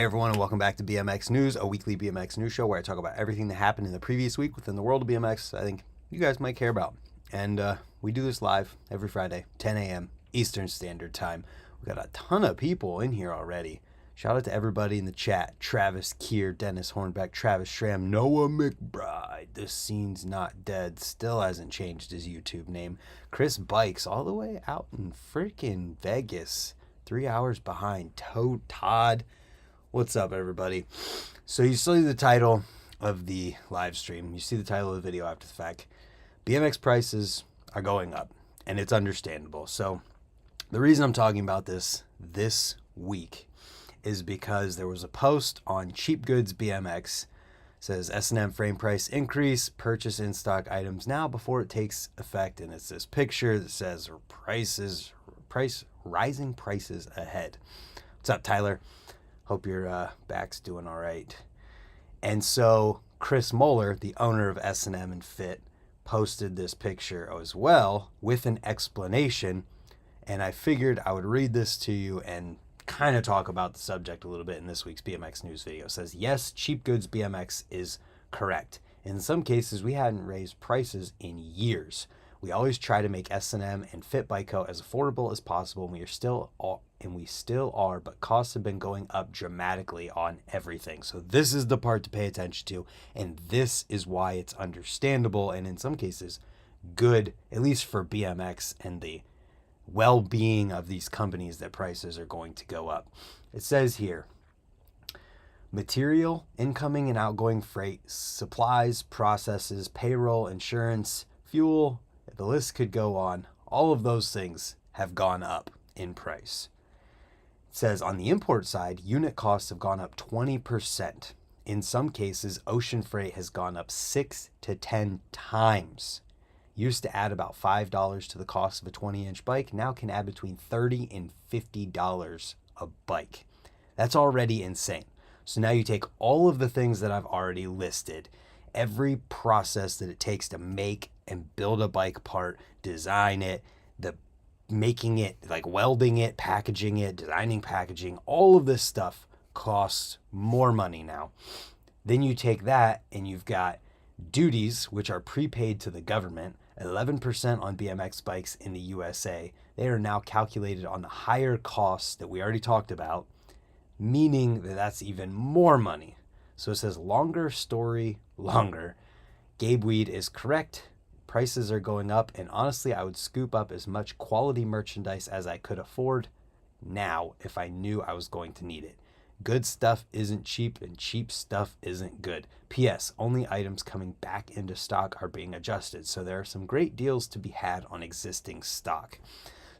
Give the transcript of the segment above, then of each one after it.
everyone, and welcome back to BMX News, a weekly BMX news show where I talk about everything that happened in the previous week within the world of BMX I think you guys might care about. And we do this live every Friday, 10 a.m. Eastern Standard Time. We got a ton of people in here already. Shout out to everybody in the chat. Travis Keir, Dennis Hornbeck, Travis Schramm, Noah McBride. This scene's not dead. Still hasn't changed his YouTube name. Chris Bikes, all the way out in freaking Vegas. 3 hours behind. Todd. What's up, everybody? So you see the title of the live stream. You see the title of the video after the fact. BMX prices are going up, and it's understandable. So the reason I'm talking about this week is because there was a post on Cheap Goods BMX. It says S&M frame price increase, purchase in stock items now before it takes effect. And it's this picture that says rising prices ahead. What's up, Tyler? Hope your back's doing all right. And so Chris Moeller, the owner of S&M and Fit, posted this picture as well with an explanation. And I figured I would read this to you and kind of talk about the subject a little bit in this week's BMX News video. It says, yes, Cheap Goods BMX is correct. In some cases, we hadn't raised prices in years. We always try to make S&M and Fit Bike Co. as affordable as possible, and we still are, but costs have been going up dramatically on everything. So this is the part to pay attention to, and this is why it's understandable, and in some cases, good, at least for BMX and the well-being of these companies, that prices are going to go up. It says here, material, incoming and outgoing freight, supplies, processes, payroll, insurance, fuel, the list could go on. All of those things have gone up in price. It says on the import side, unit costs have gone up 20%. In some cases, ocean freight has gone up 6 to 10 times. Used to add about $5 to the cost of a 20-inch bike, now can add between $30 and $50 a bike. That's already insane. So now you take all of the things that I've already listed, every process that it takes to make and build a bike part, design it, the making it, like welding it, packaging it, designing packaging, all of this stuff costs more money now. Then you take that and you've got duties, which are prepaid to the government, 11% on BMX bikes in the USA. They are now calculated on the higher costs that we already talked about, meaning that that's even more money. So it says longer story, longer. Gabe Weed is correct. Prices are going up, and honestly, I would scoop up as much quality merchandise as I could afford now if I knew I was going to need it. Good stuff isn't cheap, and cheap stuff isn't good. P.S. Only items coming back into stock are being adjusted, so there are some great deals to be had on existing stock.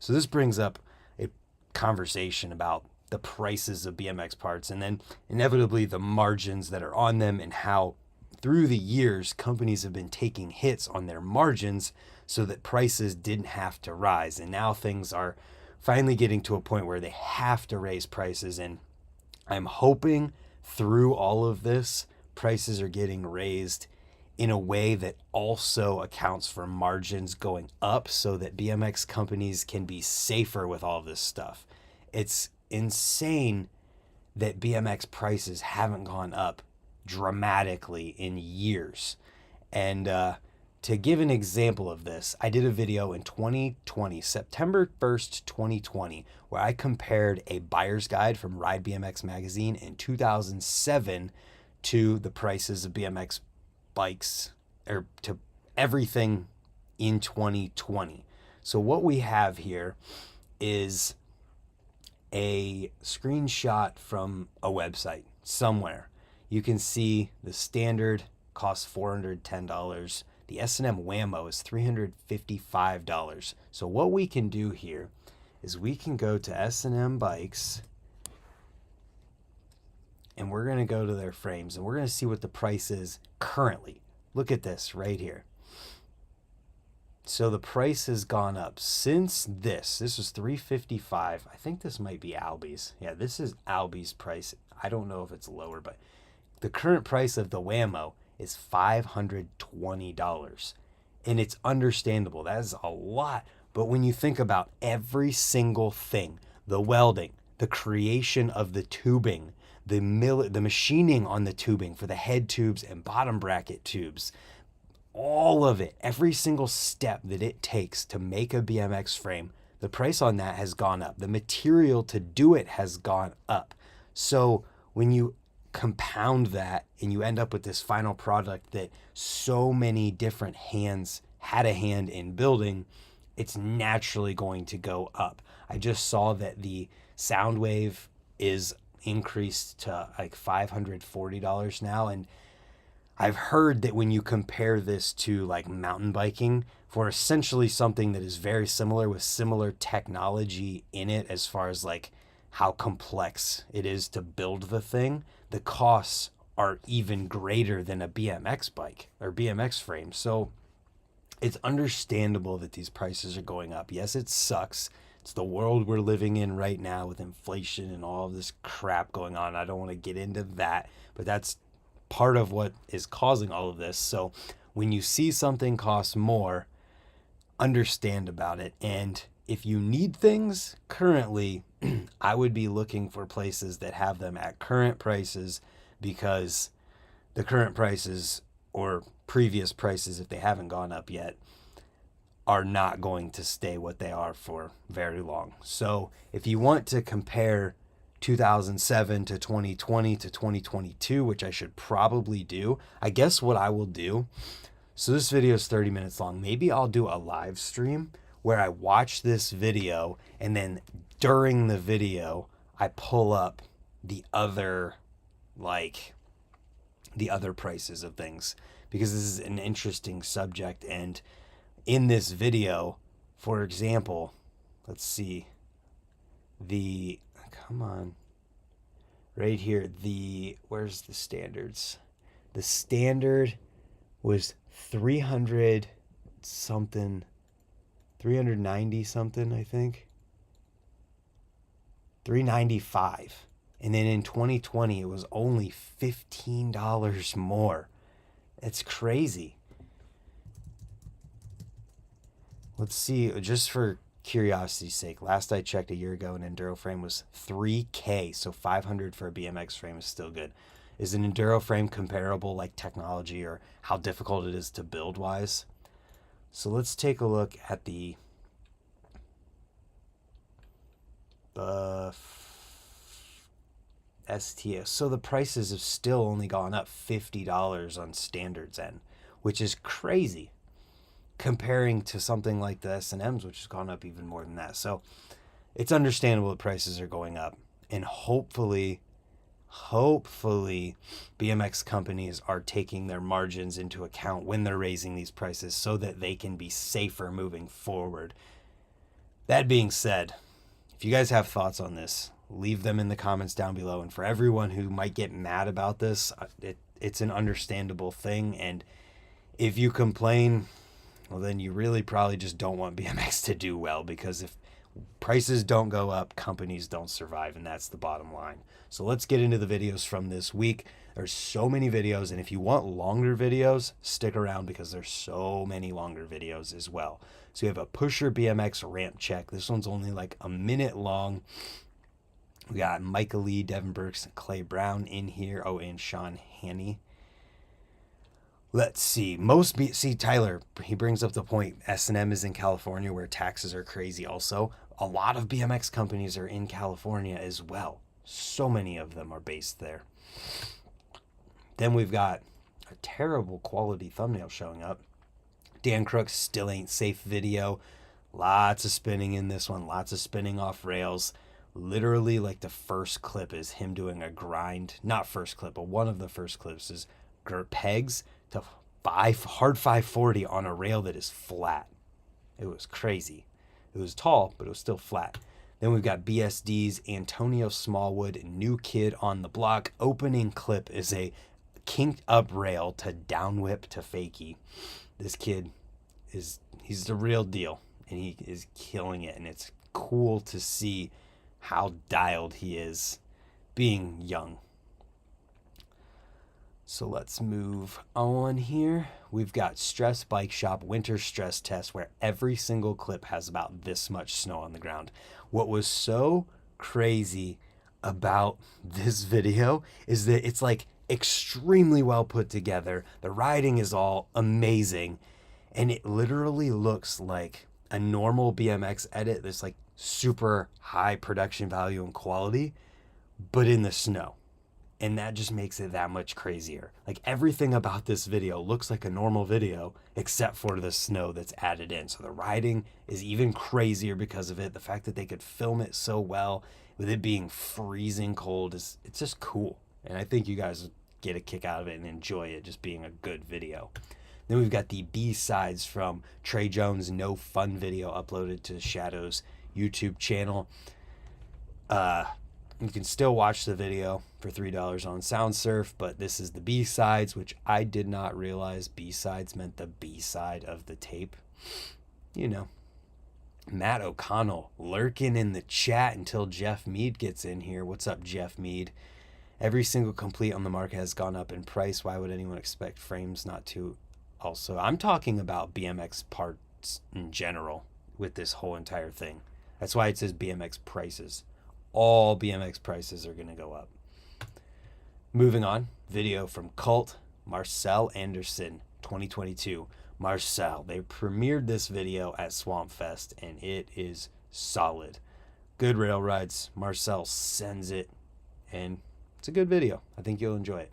So this brings up a conversation about the prices of BMX parts, and then inevitably the margins that are on them, and how through the years companies have been taking hits on their margins so that prices didn't have to rise. And now things are finally getting to a point where they have to raise prices. And I'm hoping through all of this, prices are getting raised in a way that also accounts for margins going up so that BMX companies can be safer with all this stuff. It's insane that BMX prices haven't gone up dramatically in years. And to give an example of this, I did a video in 2020, September 1st, 2020, where I compared a buyer's guide from Ride BMX magazine in 2007 to the prices of BMX bikes, or to everything in 2020. So what we have here is a screenshot from a website somewhere. You can see the standard costs $410. The S&M Whammo is $355. So what we can do here is we can go to S&M Bikes, and we're going to go to their frames, and we're going to see what the price is currently. Look at this right here. So the price has gone up since this was $355. I think this might be Albi's. Yeah, this is Albi's price. I don't know if it's lower, but the current price of the Whammo is $520. And it's understandable. That is a lot. But when you think about every single thing, the welding, the creation of the tubing, the machining on the tubing for the head tubes and bottom bracket tubes, all of it, every single step that it takes to make a BMX frame, the price on that has gone up. The material to do it has gone up. So when you compound that and you end up with this final product that so many different hands had a hand in building, it's naturally going to go up. I just saw that the Soundwave is increased to like $540 now, and I've heard that when you compare this to like mountain biking, for essentially something that is very similar with similar technology in it, as far as like how complex it is to build the thing, the costs are even greater than a BMX bike or BMX frame. So it's understandable that these prices are going up. Yes, it sucks. It's the world we're living in right now with inflation and all of this crap going on. I don't want to get into that, but that's part of what is causing all of this. So when you see something cost more, understand about it. And if you need things currently, I would be looking for places that have them at current prices, because the current prices or previous prices, if they haven't gone up yet, are not going to stay what they are for very long. So if you want to compare 2007 to 2020 to 2022, which I should probably do, I guess what I will do, so this video is 30 minutes long. Maybe I'll do a live stream where I watch this video, and then during the video, I pull up the other prices of things, because this is an interesting subject. And in this video, for example, let's see, come on, right here, where's the standards? The standard was 390 something, I think. 395. And then in 2020, it was only $15 more. It's crazy. Let's see, just for curiosity's sake, last I checked a year ago, an enduro frame was $3K, so $500 for a BMX frame is still good. Is an enduro frame comparable, like technology or how difficult it is to build wise? So let's take a look at the STS. So the prices have still only gone up $50 on standards end, which is crazy comparing to something like the S&Ms, which has gone up even more than that. So it's understandable the prices are going up, and hopefully BMX companies are taking their margins into account when they're raising these prices so that they can be safer moving forward. That being said, if you guys have thoughts on this, leave them in the comments down below. And for everyone who might get mad about this, it's an understandable thing. And if you complain, well, then you really probably just don't want BMX to do well, because if prices don't go up, companies don't survive, and that's the bottom line. So let's get into the videos from this week. There's so many videos, and if you want longer videos, stick around, because there's so many longer videos as well. So you have a pusher BMX ramp check. This one's only like a minute long. We got Micah Lee, Devin Burks, and Clay Brown in here. Oh, and Sean Haney. Let's see. See, Tyler, he brings up the point. S&M is in California, where taxes are crazy also. A lot of BMX companies are in California as well. So many of them are based there. Then we've got a terrible quality thumbnail showing up. Dan Crook's Still Ain't Safe video. Lots of spinning in this one. Lots of spinning off rails. Literally, like, the first clip is him doing a grind. Not first clip, but one of the first clips is pegs to hard 540 on a rail that is flat. It was crazy. It was tall, but it was still flat. Then we've got BSD's Antonio Smallwood, New Kid on the Block. Opening clip is a kinked up rail to down whip to fakie. This kid he's the real deal, and he is killing it, and it's cool to see how dialed he is being young. So let's move on here. We've got Stress Bike Shop Winter Stress Test, where every single clip has about this much snow on the ground. What was so crazy about this video is that it's like extremely well put together. The riding is all amazing, and it literally looks like a normal BMX edit that's like super high production value and quality, but in the snow. And that just makes it that much crazier. Like everything about this video looks like a normal video except for the snow that's added in. So the riding is even crazier because of it. The fact that they could film it so well with it being freezing cold it's just cool. And I think you guys get a kick out of it and enjoy it just being a good video. Then we've got the B-sides from Trey Jones' No Fun video uploaded to Shadow's YouTube channel. You can still watch the video for $3 on SoundSurf, but this is the B-sides, which I did not realize B-sides meant the B-side of the tape. You know, Matt O'Connell lurking in the chat until Jeff Mead gets in here. What's up, Jeff Mead? Every single complete on the market has gone up in price. Why would anyone expect frames not to? Also, I'm talking about BMX parts in general with this whole entire thing. That's why it says BMX prices. All BMX prices are going to go up. Moving on, video from Cult, Marcel Anderson, 2022. Marcel, they premiered this video at Swamp Fest, and it is solid. Good rail rides. Marcel sends it, and it's a good video. I think you'll enjoy it.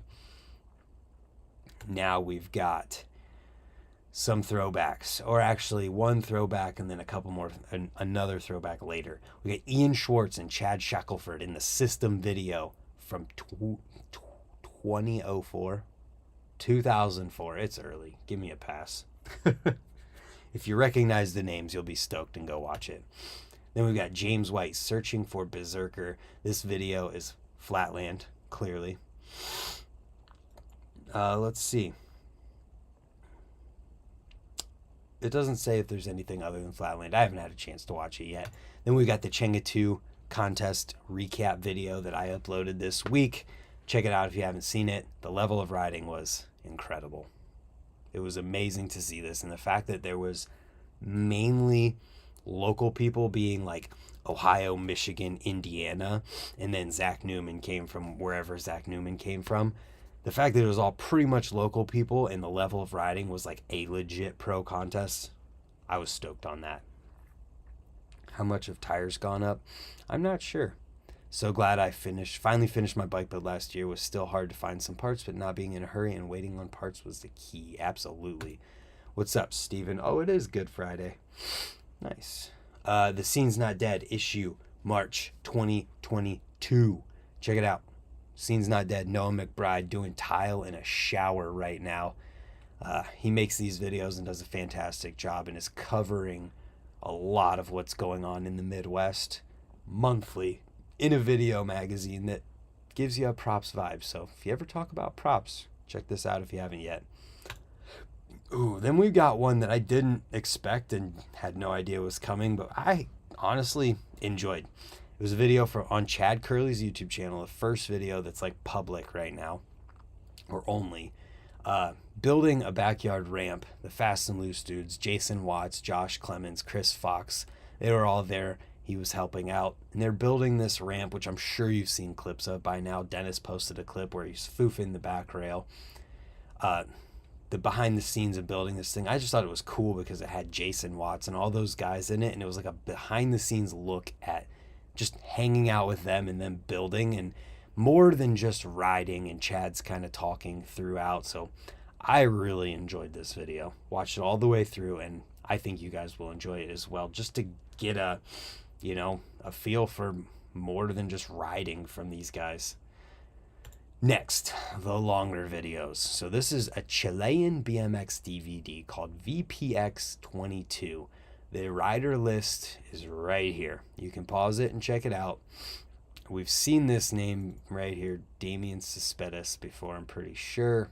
Now we've got some throwbacks, or actually one throwback and then a couple more, another throwback later. We got Ian Schwartz and Chad Shackelford in the System video from 2004. It's early. Give me a pass. If you recognize the names, you'll be stoked and go watch it. Then we've got James White searching for Berserker. This video is Flatland, clearly. Let's see. It doesn't say if there's anything other than Flatland. I haven't had a chance to watch it yet. Then we got the Chenga 2 contest recap video that I uploaded this week. Check it out if you haven't seen it. The level of riding was incredible. It was amazing to see this, and the fact that there was mainly local people, being like Ohio, Michigan, Indiana, and then Zach Newman came from wherever Zach Newman came from. The fact that it was all pretty much local people and the level of riding was like a legit pro contest, I was stoked on that. How much have tires gone up? I'm not sure. So glad I finally finished my bike build last year. It was still hard to find some parts, but not being in a hurry and waiting on parts was the key. Absolutely. What's up, Steven? Oh, it is Good Friday. Nice. The Scene's Not Dead issue, March 2022. Check it out. Scene's Not Dead. Noah McBride doing tile in a shower right now. He makes these videos and does a fantastic job and is covering a lot of what's going on in the Midwest monthly in a video magazine that gives you a props vibe. So if you ever talk about props, check this out if you haven't yet. Ooh, then we've got one that I didn't expect and had no idea was coming, but I honestly enjoyed. It was a video on Chad Curley's YouTube channel, the first video that's like public right now, or only, building a backyard ramp. The Fast and Loose dudes, Jason Watts, Josh Clemens, Chris Fox, they were all there. He was helping out, and they're building this ramp, which I'm sure you've seen clips of by now. Dennis posted a clip where he's foofing the back rail. The behind the scenes of building this thing, I just thought it was cool because it had Jason Watts and all those guys in it, and it was like a behind the scenes look at just hanging out with them and them building, and more than just riding, and Chad's kind of talking throughout. So I really enjoyed this video. Watched it all the way through, and I think you guys will enjoy it as well, just to get a feel for more than just riding from these guys. Next, the longer videos. So this is a Chilean BMX DVD called VPX 22. The rider list is right here. You can pause it and check it out. We've seen this name right here, Damian Cespedes, before, I'm pretty sure.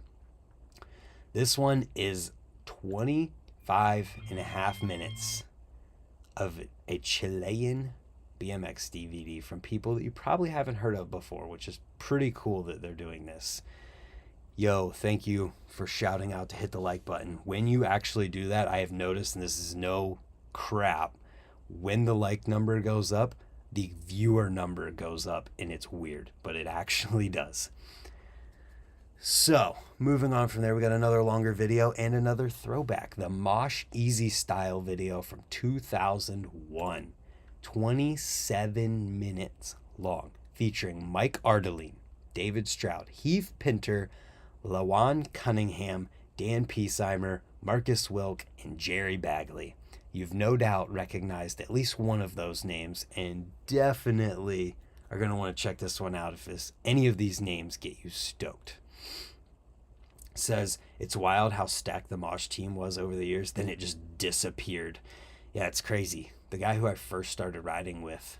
This one is 25.5 minutes of a Chilean BMX DVD from people that you probably haven't heard of before, which is pretty cool that they're doing this. Yo, thank you for shouting out to hit the like button. When you actually do that, I have noticed, and this is no crap, when the like number goes up, the viewer number goes up, and it's weird, but it actually does. So, moving on from there, we got another longer video and another throwback. The Mosh Easy Style video from 2001. 27 minutes long, featuring Mike Ardeline, David Stroud, Heath Pinter, Lawan Cunningham, Dan Piesheimer, Marcus Wilk, and Jerry Bagley. You've no doubt recognized at least one of those names, and definitely are going to want to check this one out if any of these names get you stoked. It says, it's wild how stacked the Mosh team was over the years, then it just disappeared. Yeah, it's crazy. The guy who I first started riding with,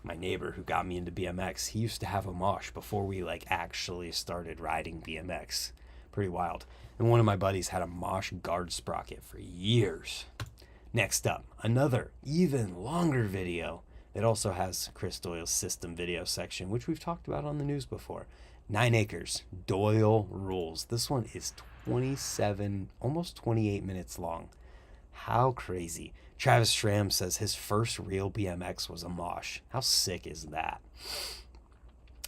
my neighbor who got me into BMX, he used to have a Mosh before we actually started riding BMX. Pretty wild. And one of my buddies had a Mosh guard sprocket for years. Next up, another even longer video that also has Chris Doyle's system video section, which we've talked about on the news before. 9 Acres, Doyle Rules. This one is 27, almost 28 minutes long. How crazy. Travis Schramm says his first real BMX was a Mosh. How sick is that?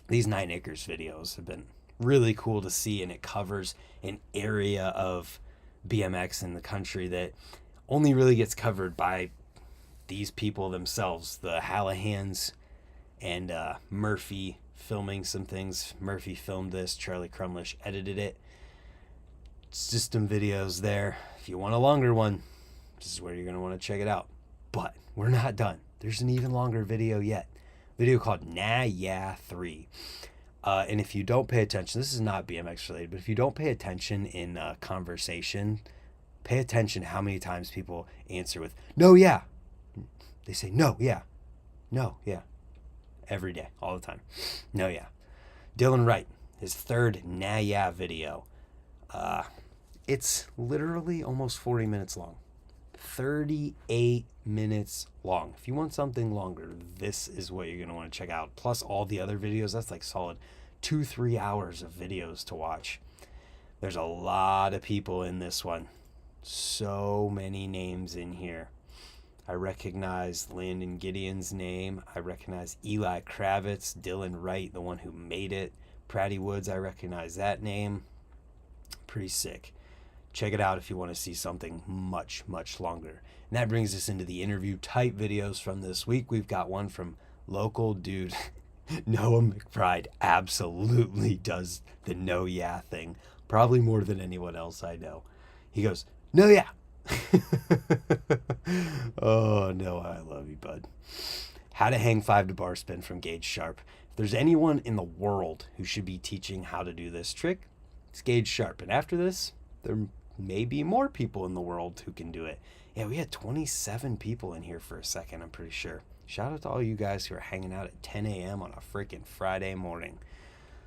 These 9 Acres videos have been really cool to see, and it covers an area of BMX in the country that only really gets covered by these people themselves, the Hallahans and Murphy filming some things. Murphy filmed this, Charlie Crumlish edited it. System videos there. If you want a longer one, this is where you're going to want to check it out. But we're not done. There's an even longer video yet. Video called Nah Yeah 3. And if you don't pay attention, this is not BMX related, but if you don't pay attention in conversation, pay attention how many times people answer with, no, yeah. They say, no, yeah. No, yeah. Every day, all the time. No, yeah. Dylan Wright, his third Nah Yeah video. It's literally almost 40 minutes long. 38 minutes long. If you want something longer, this is what you're going to want to check out. Plus all the other videos, that's like solid 2-3 hours of videos to watch. There's a lot of people in this one. So many names in here. I recognize Landon Gideon's name. I recognize Eli Kravitz, Dylan Wright, the one who made it. Pratty Woods, I recognize that name. Pretty sick. Check it out if you want to see something much, much longer. And that brings us into the interview type videos from this week. We've got one from local dude. Noah McBride absolutely does the no yeah thing. Probably more than anyone else I know. He goes, no yeah. Oh, Noah, I love you, bud. How to hang 5 to bar spin from Gage Sharp. If there's anyone in the world who should be teaching how to do this trick, it's Gage Sharp. And after this, there may be more people in the world who can do it. Yeah, we had 27 people in here for a second, I'm pretty sure. Shout out to all you guys who are hanging out at 10 a.m. on a freaking Friday morning.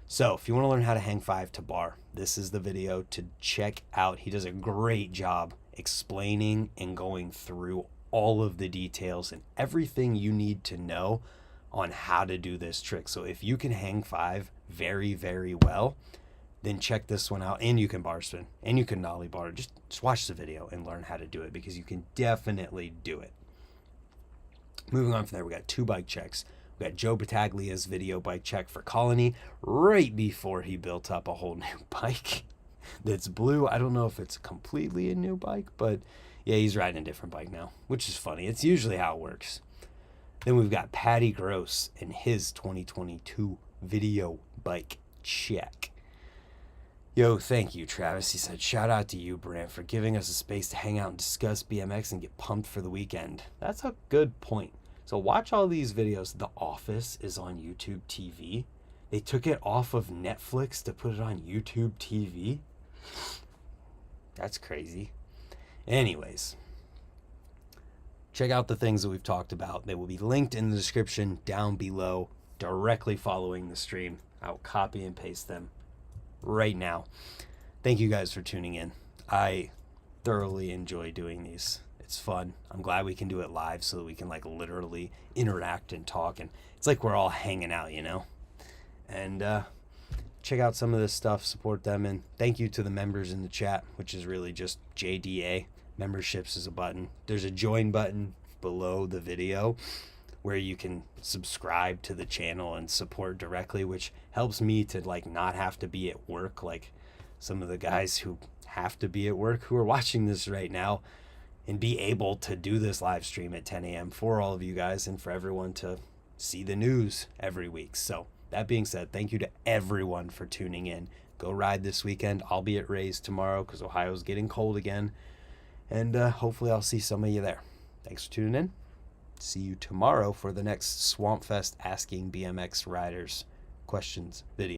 So if you want to learn how to hang 5 to bar, this is the video to check out. He does a great job explaining and going through all of the details and everything you need to know on how to do this trick. So if you can hang 5 very, very well, then check this one out. And you can bar spin and you can nollie bar. Just watch the video and learn how to do it, because you can definitely do it. Moving on from there, we got 2 bike checks. We got Joe Battaglia's video bike check for Colony right before he built up a whole new bike that's blue. I don't know if it's completely a new bike, but yeah, he's riding a different bike now, which is funny. It's usually how it works. Then we've got Patty Gross and his 2022 video bike check. Yo, thank you, Travis. He said, shout out to you, Brant, for giving us a space to hang out and discuss BMX and get pumped for the weekend. That's a good point. So watch all these videos. The Office is on YouTube TV. They took it off of Netflix to put it on YouTube TV. That's crazy. Anyways, check out the things that we've talked about. They will be linked in the description down below, directly following the stream. I'll copy and paste them right now. Thank you guys for tuning in. I thoroughly enjoy doing these. It's fun. I'm glad we can do it live so that we can literally interact and talk, and it's like we're all hanging out, you know. And check out some of this stuff, support them, and thank you to the members in the chat, which is really just JDA. Memberships is a button. There's a join button below the video where you can subscribe to the channel and support directly, which helps me to like not have to be at work like some of the guys who have to be at work who are watching this right now, and be able to do this live stream at 10 a.m. for all of you guys and for everyone to see the news every week. So that being said, thank you to everyone for tuning in. Go ride this weekend. I'll be at Rays tomorrow because Ohio's getting cold again. And hopefully I'll see some of you there. Thanks for tuning in. See you tomorrow for the next Swamp Fest Asking BMX Riders Questions video.